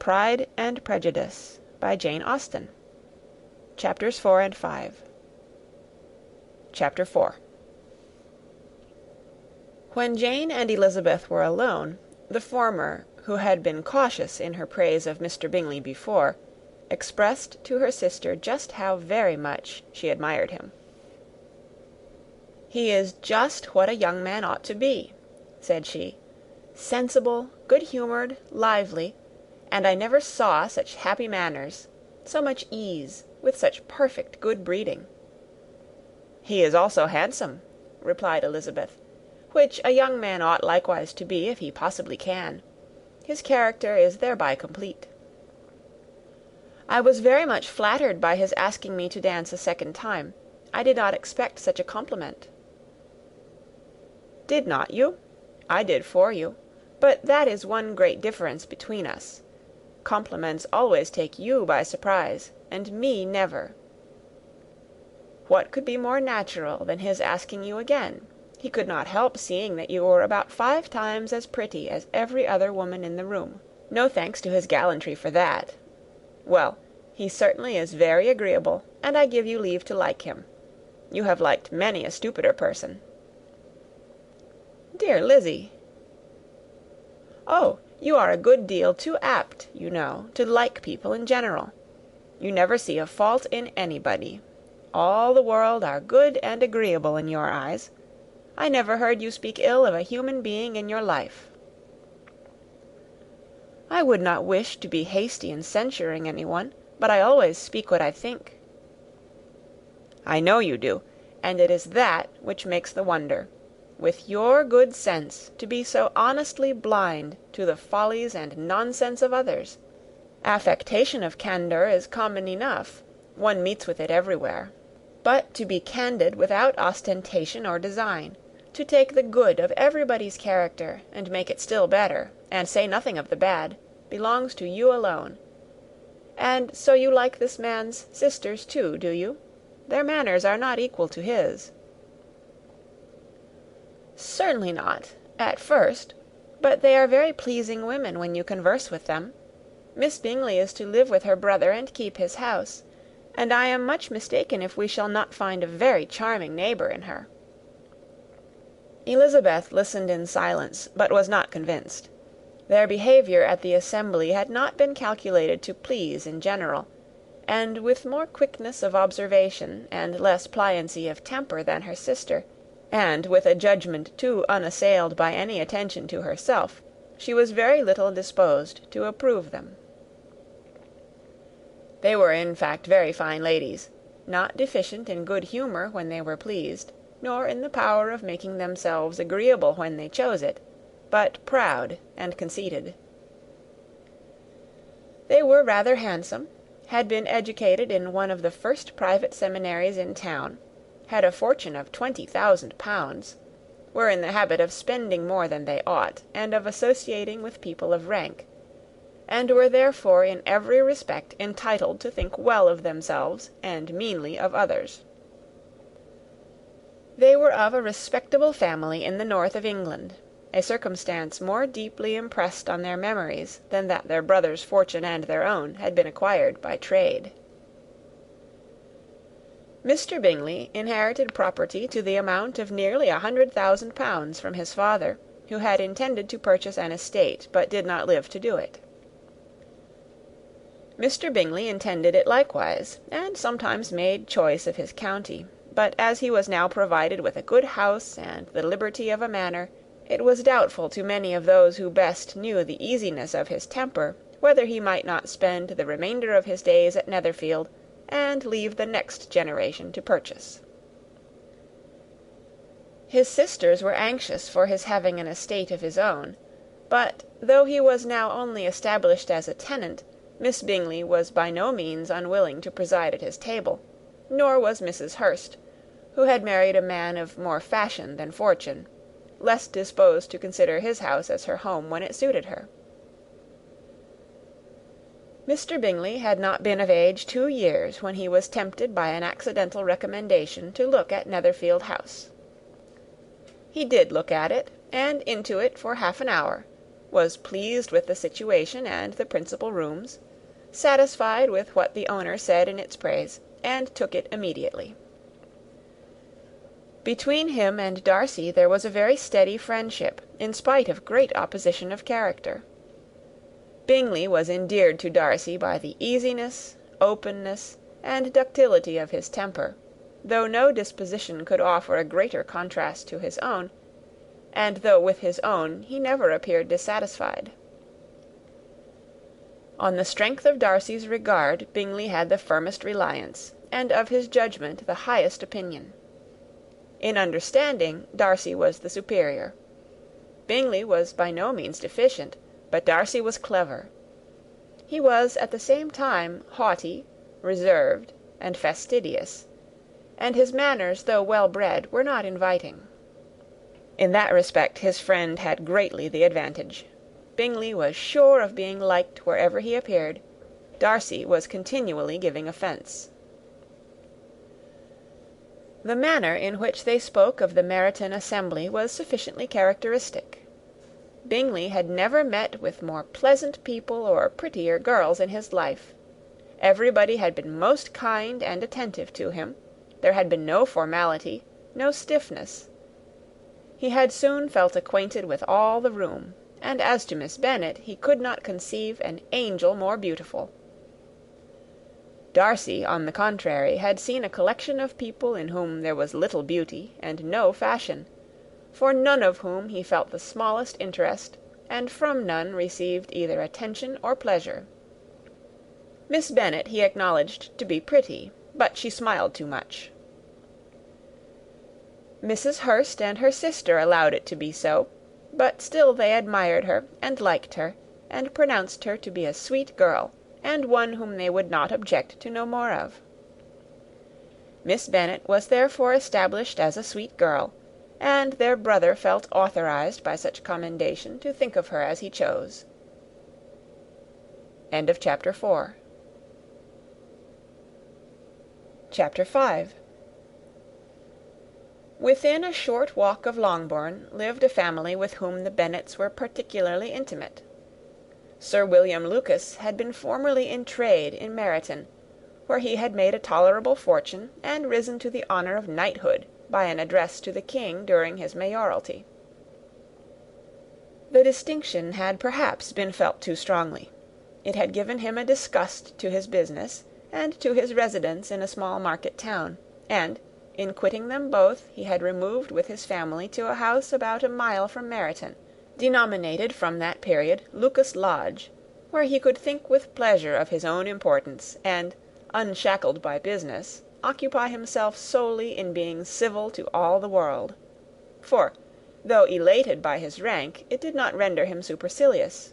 Pride and Prejudice by Jane Austen. Chapters 4 and 5. Chapter 4. When Jane and Elizabeth were alone, the former, who had been cautious in her praise of Mr. Bingley before, expressed to her sister just how very much she admired him. "He is just what a young man ought to be," said she, "sensible, good-humoured, lively, and I never saw such happy manners, so much ease, with such perfect good breeding." "He is also handsome," replied Elizabeth, "which a young man ought likewise to be, if he possibly can. His character is thereby complete." "I was very much flattered by his asking me to dance a second time. I did not expect such a compliment." "Did not you? I did for you. But that is one great difference between us. Compliments always take you by surprise, and me never." "What could be more natural than his asking you again? He could not help seeing that you were about 5 times as pretty as every other woman in the room. No thanks to his gallantry for that. Well, he certainly is very agreeable, and I give you leave to like him. You have liked many a stupider person." "Dear Lizzy!" "Oh, you are a good deal too apt, you know, to like people in general. You never see a fault in anybody. All the world are good and agreeable in your eyes. I never heard you speak ill of a human being in your life." "I would not wish to be hasty in censuring anyone, but I always speak what I think." "I know you do, and it is that which makes the wonder. With your good sense, to be so honestly blind to the follies and nonsense of others. Affectation of candour is common enough, one meets with it everywhere. But to be candid without ostentation or design, to take the good of everybody's character and make it still better, and say nothing of the bad, belongs to you alone. And so you like this man's sisters too, do you? Their manners are not equal to his." "Certainly not, at first, but they are very pleasing women when you converse with them. Miss Bingley is to live with her brother and keep his house, and I am much mistaken if we shall not find a very charming neighbour in her." Elizabeth listened in silence, but was not convinced. Their behaviour at the assembly had not been calculated to please in general, and with more quickness of observation and less pliancy of temper than her sister, and with a judgment too unassailed by any attention to herself, she was very little disposed to approve them. They were in fact very fine ladies, not deficient in good humour when they were pleased, nor in the power of making themselves agreeable when they chose it, but proud and conceited. They were rather handsome, had been educated in one of the first private seminaries in town, had a fortune of 20,000 pounds, were in the habit of spending more than they ought, and of associating with people of rank, and were therefore in every respect entitled to think well of themselves and meanly of others. They were of a respectable family in the north of England, a circumstance more deeply impressed on their memories than that their brother's fortune and their own had been acquired by trade. Mr. Bingley inherited property to the amount of nearly 100,000 pounds from his father, who had intended to purchase an estate, but did not live to do it. Mr. Bingley intended it likewise, and sometimes made choice of his county; but as he was now provided with a good house and the liberty of a manor, it was doubtful to many of those who best knew the easiness of his temper whether he might not spend the remainder of his days at Netherfield, and leave the next generation to purchase. His sisters were anxious for his having an estate of his own; but though he was now only established as a tenant, Miss Bingley was by no means unwilling to preside at his table, nor was Mrs. Hurst, who had married a man of more fashion than fortune, less disposed to consider his house as her home when it suited her. Mr. Bingley had not been of age 2 years when he was tempted by an accidental recommendation to look at Netherfield House. He did look at it, and into it for half an hour, was pleased with the situation and the principal rooms, satisfied with what the owner said in its praise, and took it immediately. Between him and Darcy there was a very steady friendship, in spite of great opposition of character. Bingley was endeared to Darcy by the easiness, openness, and ductility of his temper, though no disposition could offer a greater contrast to his own, and though with his own he never appeared dissatisfied. On the strength of Darcy's regard, Bingley had the firmest reliance, and of his judgment the highest opinion. In understanding, Darcy was the superior. Bingley was by no means deficient, but Darcy was clever. He was at the same time haughty, reserved, and fastidious, and his manners, though well bred, were not inviting. In that respect his friend had greatly the advantage. Bingley was sure of being liked wherever he appeared. Darcy was continually giving offence. The manner in which they spoke of the Meryton assembly was sufficiently characteristic. Bingley had never met with more pleasant people or prettier girls in his life. Everybody had been most kind and attentive to him. There had been no formality, no stiffness. He had soon felt acquainted with all the room, and as to Miss Bennet, he could not conceive an angel more beautiful. Darcy, on the contrary, had seen a collection of people in whom there was little beauty and no fashion, for none of whom he felt the smallest interest, and from none received either attention or pleasure. Miss Bennet he acknowledged to be pretty, but she smiled too much. Mrs. Hurst and her sister allowed it to be so, but still they admired her, and liked her, and pronounced her to be a sweet girl, and one whom they would not object to know more of. Miss Bennet was therefore established as a sweet girl, and their brother felt authorized by such commendation to think of her as he chose. Chapter 5. Within a short walk of Longbourn lived a family with whom the Bennets were particularly intimate. Sir William Lucas had been formerly in trade in Meryton, where he had made a tolerable fortune, and risen to the honour of knighthood by an address to the king during his mayoralty. The distinction had perhaps been felt too strongly. It had given him a disgust to his business, and to his residence in a small market town, and, in quitting them both, he had removed with his family to a house about a mile from Meryton, denominated from that period Lucas Lodge, where he could think with pleasure of his own importance, and, unshackled by business, occupy himself solely in being civil to all the world. For, though elated by his rank, it did not render him supercilious.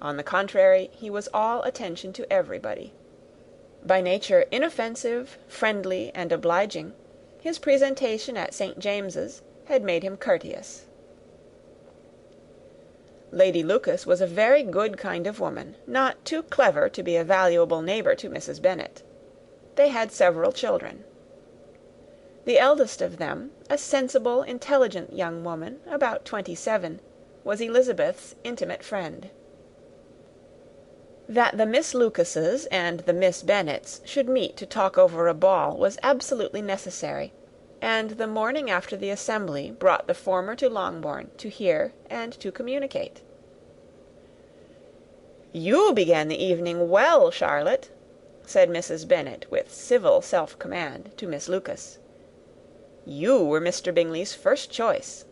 On the contrary, he was all attention to everybody. By nature inoffensive, friendly, and obliging, his presentation at St. James's had made him courteous. Lady Lucas was a very good kind of woman, not too clever to be a valuable neighbour to Mrs. Bennet. They had several children. The eldest of them, a sensible, intelligent young woman, about 27, was Elizabeth's intimate friend. That the Miss Lucases and the Miss Bennets should meet to talk over a ball was absolutely necessary, and the morning after the assembly brought the former to Longbourn to hear and to communicate. "You began the evening well, Charlotte," said Mrs. Bennet, with civil self-command, to Miss Lucas. "You were Mr. Bingley's first choice."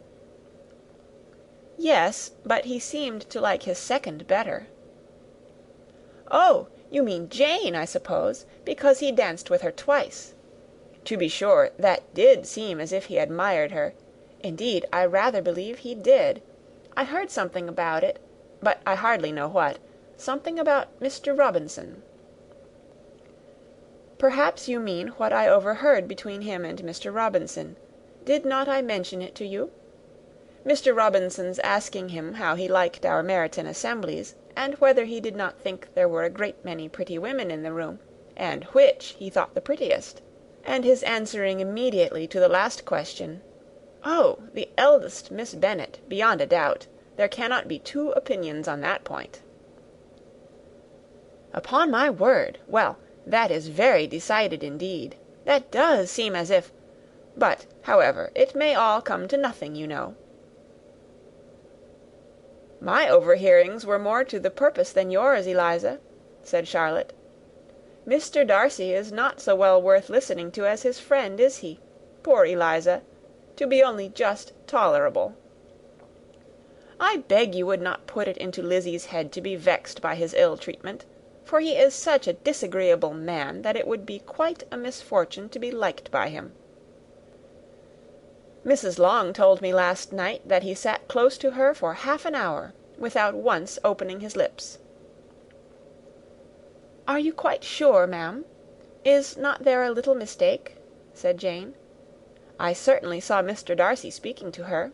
"Yes, but he seemed to like his second better." "Oh, you mean Jane, I suppose, because he danced with her twice. To be sure, that did seem as if he admired her. Indeed, I rather believe he did. I heard something about it, but I hardly know what. Something about Mr. Robinson." "Perhaps you mean what I overheard between him and Mr. Robinson. Did not I mention it to you? Mr. Robinson's asking him how he liked our Meryton assemblies, and whether he did not think there were a great many pretty women in the room, and which he thought the prettiest, and his answering immediately to the last question, 'Oh, the eldest Miss Bennet, beyond a doubt. There cannot be two opinions on that point." "Upon my word! Well, that is very decided indeed. That does seem as if... But, however, it may all come to nothing, you know." "My overhearings were more to the purpose than yours, Eliza," said Charlotte. "Mr. Darcy is not so well worth listening to as his friend, is he? Poor Eliza! To be only just tolerable. I beg you would not put it into Lizzie's head to be vexed by his ill treatment, for he is such a disagreeable man that it would be quite a misfortune to be liked by him. Mrs. Long told me last night that he sat close to her for half an hour, without once opening his lips." "Are you quite sure, ma'am? Is not there a little mistake?" said Jane. "I certainly saw Mr. Darcy speaking to her."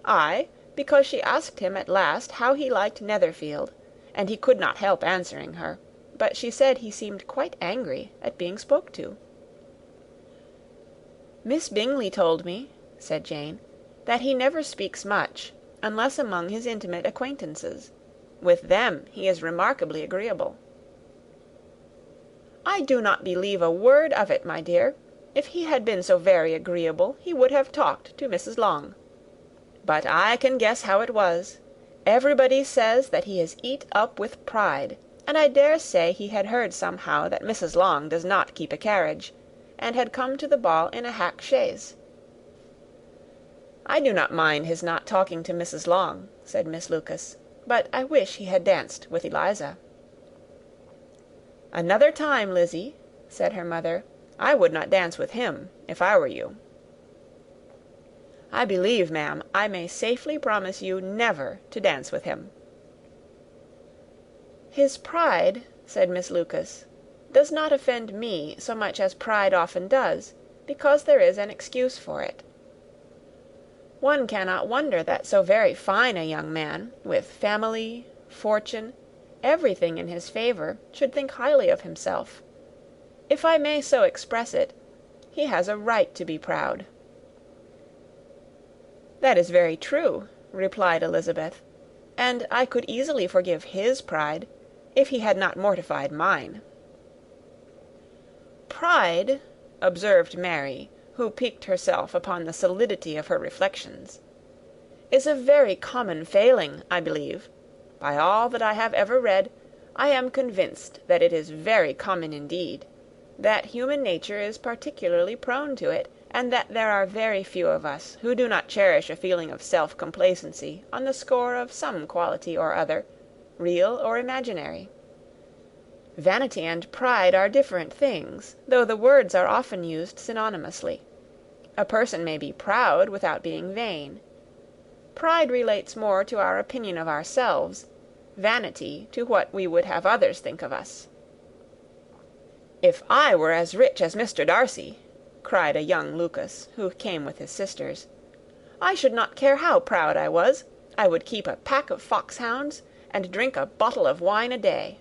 "Aye, because she asked him at last how he liked Netherfield, and he could not help answering her; but she said he seemed quite angry at being spoke to." "Miss Bingley told me," said Jane, "that he never speaks much, unless among his intimate acquaintances. With them he is remarkably agreeable." "I do not believe a word of it, my dear. If he had been so very agreeable, he would have talked to Mrs. Long. But I can guess how it was. Everybody says that he is eat up with pride, and I dare say he had heard somehow that Mrs. Long does not keep a carriage, and had come to the ball in a hack chaise." "I do not mind his not talking to Mrs. Long," said Miss Lucas, "but I wish he had danced with Eliza." "Another time, Lizzy," said her mother, "I would not dance with him, if I were you." "I believe, ma'am, I may safely promise you never to dance with him." "His pride," said Miss Lucas, "does not offend me so much as pride often does, because there is an excuse for it. One cannot wonder that so very fine a young man, with family, fortune, everything in his favour, should think highly of himself. If I may so express it, he has a right to be proud." "That is very true," replied Elizabeth, "and I could easily forgive his pride, if he had not mortified mine." "Pride," observed Mary, who piqued herself upon the solidity of her reflections, "is a very common failing, I believe. By all that I have ever read, I am convinced that it is very common indeed, that human nature is particularly prone to it, and that there are very few of us who do not cherish a feeling of self-complacency on the score of some quality or other, real or imaginary. Vanity and pride are different things, though the words are often used synonymously. A person may be proud without being vain. Pride relates more to our opinion of ourselves, vanity to what we would have others think of us." "If I were as rich as Mr. Darcy," cried a young Lucas, who came with his sisters, "I should not care how proud I was. I would keep a pack of foxhounds, and drink a bottle of wine a day."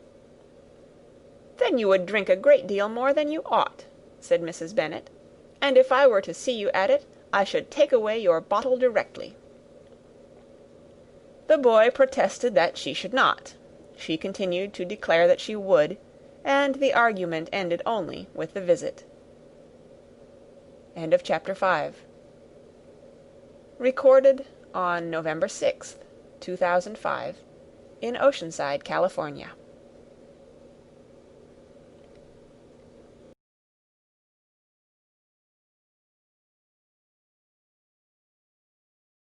"Then you would drink a great deal more than you ought," said Mrs. Bennet; "and if I were to see you at it, I should take away your bottle directly." The boy protested that she should not. She continued to declare that she would, and the argument ended only with the visit. Chapter 5. Recorded on November 6th, 2005, in Oceanside, California.